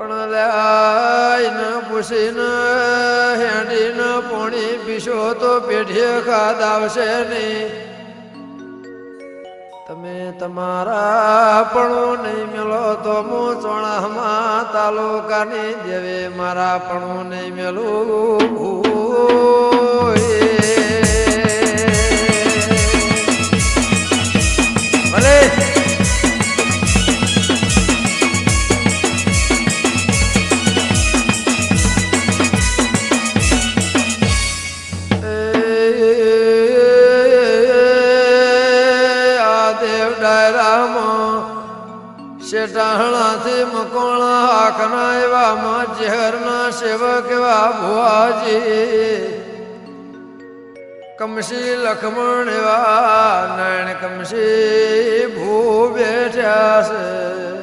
પણ લાઈને પૂછીને હેડીને પોણી પીશો તો પેઢીએ ખાદ આવશે નહીં. તમે તમારા પણ નહીં મેલો તો હું ચોણામાં તાલુકાની દેવે મારા પણ નહીં મેલું. ભલે શેટાણાથી મકોણા આખના એવામાં ઝેરના સેવક એવા ભુવાજી કમસી લખમણ એવા નારાયણ કમસી ભૂ બેઠ્યા છે.